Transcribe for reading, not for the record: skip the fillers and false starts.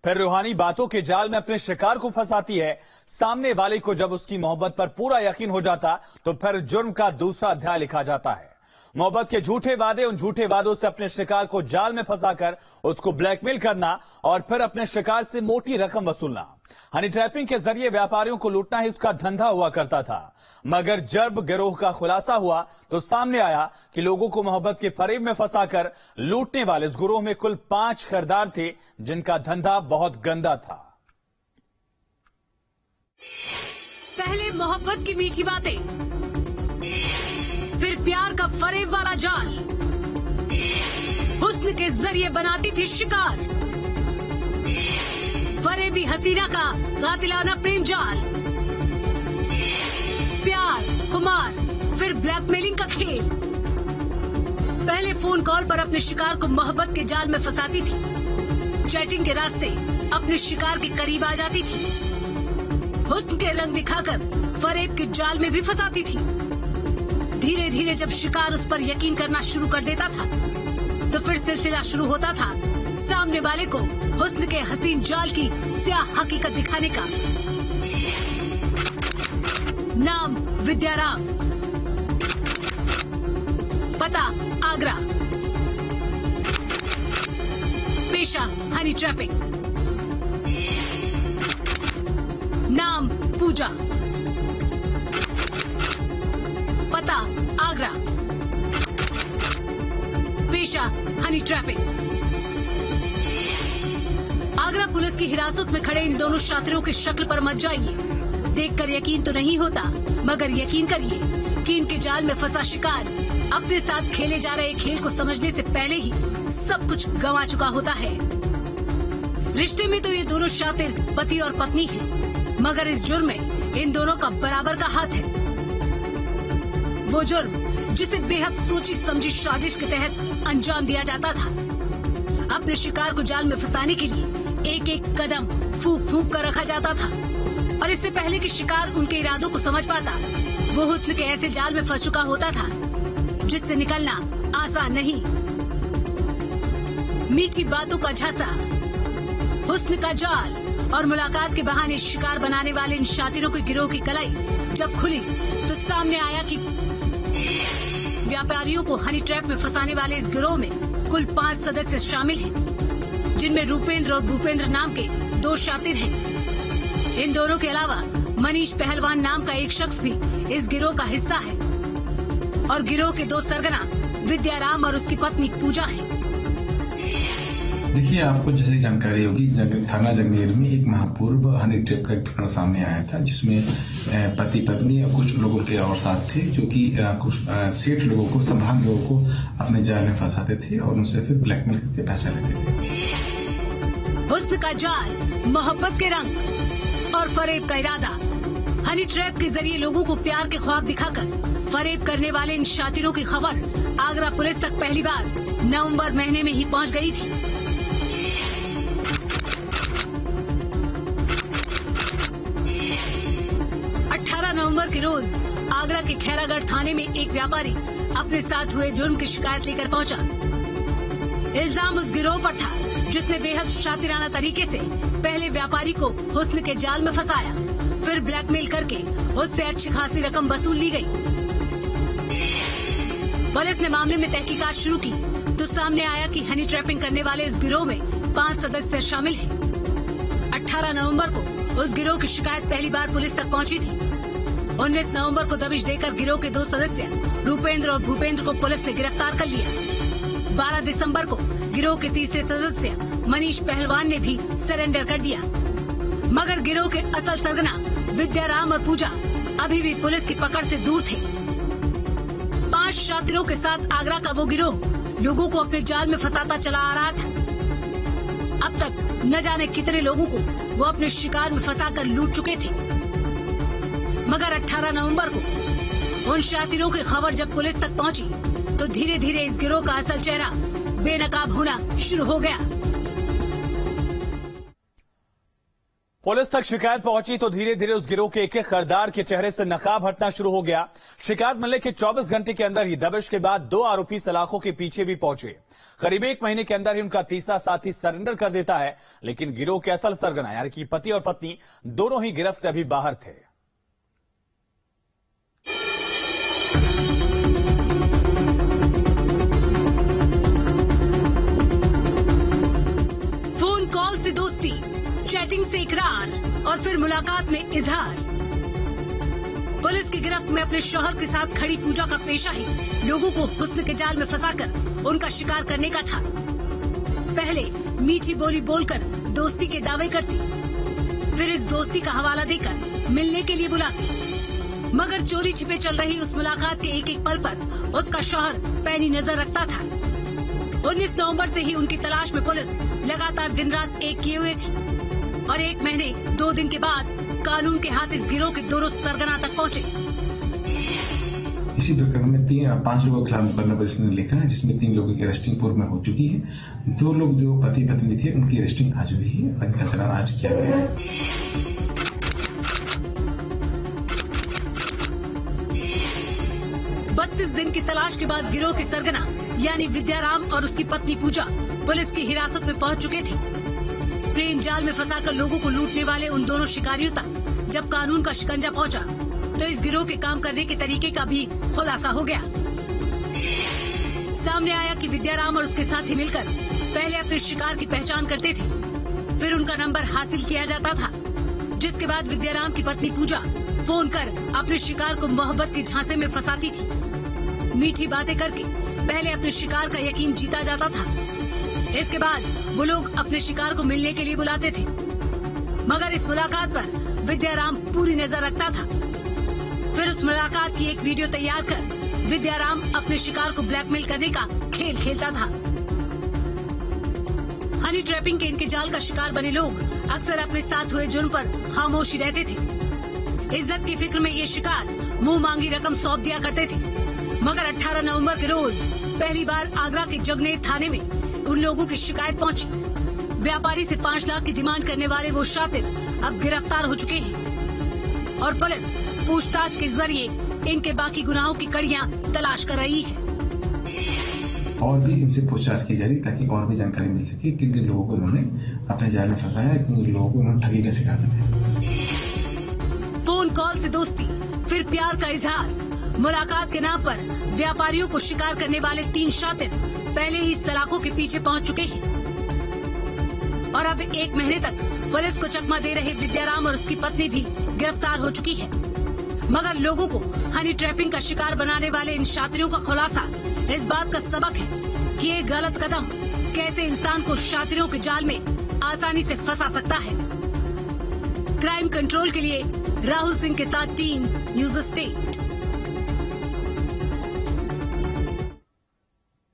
फिर रूहानी बातों के जाल में अपने शिकार को फंसाती है। सामने वाले को जब उसकी मोहब्बत पर पूरा यकीन हो जाता तो फिर जुर्म का दूसरा अध्याय लिखा जाता है। मोहब्बत के झूठे वादे, उन झूठे वादों से अपने शिकार को जाल में फंसाकर उसको ब्लैकमेल करना और फिर अपने शिकार से मोटी रकम वसूलना। हनी ट्रैपिंग के जरिए व्यापारियों को लूटना ही उसका धंधा हुआ करता था। मगर जब गिरोह का खुलासा हुआ तो सामने आया कि लोगों को मोहब्बत के फरेब में फंसाकर लूटने वाले इस गिरोह में कुल 5 किरदार थे, जिनका धंधा बहुत गंदा था। पहले मोहब्बत की मीठी बातें, फिर प्यार का फरेब वाला जाल, हुस्न के जरिए बनाती थी शिकार, फरेबी हसीना का कातिलाना प्रेम जाल, प्यार, खुमार, फिर ब्लैकमेलिंग का खेल। पहले फोन कॉल पर अपने शिकार को मोहब्बत के जाल में फंसाती थी, चैटिंग के रास्ते अपने शिकार के करीब आ जाती थी, हुस्न के रंग दिखाकर फरेब के जाल में भी फंसाती थी। धीरे धीरे जब शिकार उस पर यकीन करना शुरू कर देता था तो फिर सिलसिला शुरू होता था सामने वाले को हुस्न के हसीन जाल की स्याह हकीकत दिखाने का। नाम विद्याराम, पता आगरा, पेशा हनी ट्रैपिंग, नाम पूजा, पता आगरा, पेशा हनी ट्रैपिंग। आगरा पुलिस की हिरासत में खड़े इन दोनों शातिरों की शक्ल पर मत जाइए। देखकर यकीन तो नहीं होता, मगर यकीन करिए कि इनके जाल में फंसा शिकार अपने साथ खेले जा रहे खेल को समझने से पहले ही सब कुछ गंवा चुका होता है। रिश्ते में तो ये दोनों शातिर पति और पत्नी हैं, मगर इस जुर्म में इन दोनों का बराबर का हाथ है। वो जुर्म जिसे बेहद सोची समझी साजिश के तहत अंजाम दिया जाता था। अपने शिकार को जाल में फंसाने के लिए एक एक कदम फूंक फूंक कर रखा जाता था, और इससे पहले कि शिकार उनके इरादों को समझ पाता, वो हुस्न के ऐसे जाल में फंस चुका होता था जिससे निकलना आसान नहीं। मीठी बातों का झांसा, हुस्न का जाल और मुलाकात के बहाने शिकार बनाने वाले इन शातिरों के गिरोह की कलाई जब खुली तो सामने आया कि व्यापारियों को हनी ट्रैप में फंसाने वाले इस गिरोह में कुल 5 सदस्य शामिल हैं, जिनमें रूपेंद्र और भूपेंद्र नाम के 2 शातिर हैं। इन दोनों के अलावा मनीष पहलवान नाम का एक शख्स भी इस गिरोह का हिस्सा है, और गिरोह के 2 सरगना विद्याराम और उसकी पत्नी पूजा है। देखिए, आपको जैसे जानकारी होगी, थाना जंगलेर में एक महापूर्व हनी ट्रैप का घटना सामने आया था, जिसमें पति पत्नी और कुछ लोगों के और साथ थे, जो कि कुछ सेठ लोगों को, संभाग लोगों को अपने जाल में फंसाते थे और उनसे फिर ब्लैकमेल करके पैसा लेते थे। हुस्न का जाल, मोहब्बत के रंग और फरेब का इरादा। हनी ट्रैप के जरिए लोगों को प्यार के ख्वाब दिखाकर फरेब करने वाले इन शातिरों की खबर आगरा पुलिस तक पहली बार नवंबर महीने में ही पहुंच गई थी। 18 नवंबर के रोज आगरा के खैरागढ़ थाने में एक व्यापारी अपने साथ हुए जुर्म की शिकायत लेकर पहुंचा। इल्जाम उस गिरोह पर था जिसने बेहद शातिराना तरीके से पहले व्यापारी को हुस्न के जाल में फंसाया, फिर ब्लैकमेल करके उससे अच्छी खासी रकम वसूल ली गई। पुलिस ने मामले में तहकीकात शुरू की तो सामने आया कि हनी ट्रैपिंग करने वाले इस गिरोह में 5 सदस्य शामिल हैं। 18 नवंबर को उस गिरोह की शिकायत पहली बार पुलिस तक पहुंची थी। 19 नवंबर को दबिश देकर गिरोह के 2 सदस्य रूपेंद्र और भूपेंद्र को पुलिस ने गिरफ्तार कर लिया। 12 दिसंबर को गिरोह के तीसरे सदस्य मनीष पहलवान ने भी सरेंडर कर दिया, मगर गिरोह के असल सरगना विद्याराम और पूजा अभी भी पुलिस की पकड़ से दूर थे। 5 शातिरों के साथ आगरा का वो गिरोह लोगों को अपने जाल में फंसाता चला आ रहा था। अब तक न जाने कितने लोगों को वो अपने शिकार में फंसाकर लूट चुके थे, मगर 18 नवंबर को उन शातिरों की खबर जब पुलिस तक पहुंची तो धीरे धीरे इस गिरोह का असल चेहरा बेनकाब होना शुरू हो गया। पुलिस तक शिकायत पहुंची तो धीरे धीरे उस गिरोह के एक एक खरीदार के चेहरे से नकाब हटना शुरू हो गया। शिकायत मिलने के 24 घंटे के अंदर ही दबिश के बाद 2 आरोपी सलाखों के पीछे भी पहुंचे। करीब 1 महीने के अंदर ही उनका तीसरा साथी सरेंडर कर देता है, लेकिन गिरोह के असल सरगना यानी कि पति और पत्नी दोनों ही गिरफ्त से अभी बाहर थे। फोन कॉल से दोस्ती, चैटिंग से इकरार और फिर मुलाकात में इजहार। पुलिस की गिरफ्त में अपने शौहर के साथ खड़ी पूजा का पेशा ही लोगों को हुस्न के जाल में फंसाकर उनका शिकार करने का था। पहले मीठी बोली बोलकर दोस्ती के दावे करती, फिर इस दोस्ती का हवाला देकर मिलने के लिए बुलाती। मगर चोरी छिपे चल रही उस मुलाकात के एक एक पल पर उसका शौहर पैनी नजर रखता था। 19 नवंबर से ही उनकी तलाश में पुलिस लगातार दिन रात एक किए हुए थी और 1 महीने 2 दिन के बाद कानून के हाथ इस गिरोह के दोनों सरगना तक पहुंचे। इसी प्रकरण में 5 लोगों के खिलाफ मुकदमा पुलिस ने लिखा है, जिसमें 3 लोगों की अरेस्टिंग पूर्व में हो चुकी है। 2 लोग जो पति पत्नी थे उनकी अरेस्टिंग आज हुई है और इनका चालान आज किया गया है। 32 दिन की तलाश के बाद गिरोह के सरगना यानी विद्याराम और उसकी पत्नी पूजा पुलिस की हिरासत में पहुंच चुके थे। प्रेम जाल में फंसाकर लोगों को लूटने वाले उन दोनों शिकारियों तक जब कानून का शिकंजा पहुंचा तो इस गिरोह के काम करने के तरीके का भी खुलासा हो गया। सामने आया कि विद्याराम और उसके साथी मिलकर पहले अपने शिकार की पहचान करते थे, फिर उनका नंबर हासिल किया जाता था, जिसके बाद विद्याराम की पत्नी पूजा फोन कर अपने शिकार को मोहब्बत के झांसे में फंसाती थी। मीठी बातें करके पहले अपने शिकार का यकीन जीता जाता था। इसके बाद वो लोग अपने शिकार को मिलने के लिए बुलाते थे, मगर इस मुलाकात पर विद्याराम पूरी नजर रखता था। फिर उस मुलाकात की एक वीडियो तैयार कर विद्याराम अपने शिकार को ब्लैकमेल करने का खेल खेलता था। हनी ट्रैपिंग के इनके जाल का शिकार बने लोग अक्सर अपने साथ हुए जुर्म पर खामोशी रहते थे। इज्जत की फिक्र में ये शिकार मुंह मांगी रकम सौंप दिया करते थे, मगर 18 नवंबर के रोज पहली बार आगरा के जगनेर थाने में उन लोगों की शिकायत पहुंची। व्यापारी से 5 लाख की डिमांड करने वाले वो शातिर अब गिरफ्तार हो चुके हैं और पुलिस पूछताछ के जरिए इनके बाकी गुनाहों की कड़ियां तलाश कर रही है। और भी इनसे पूछताछ की जा रही ताकि और भी जानकारी मिल सके किन किन लोगों को इन्होंने अपने जाल में फंसाया, किन लोगों को इन्होंने ठगी का शिकार बनाया। फोन कॉल से दोस्ती, फिर प्यार का इजहार, मुलाकात के नाम पर व्यापारियों को शिकार करने वाले 3 शातिर पहले ही सलाखों के पीछे पहुंच चुके हैं और अब 1 महीने तक पुलिस को चकमा दे रहे विद्याराम और उसकी पत्नी भी गिरफ्तार हो चुकी है। मगर लोगों को हनी ट्रैपिंग का शिकार बनाने वाले इन शातिरों का खुलासा इस बात का सबक है कि ये गलत कदम कैसे इंसान को शातिरों के जाल में आसानी से फंसा सकता है। क्राइम कंट्रोल के लिए राहुल सिंह के साथ टीम न्यूज़ स्टेट।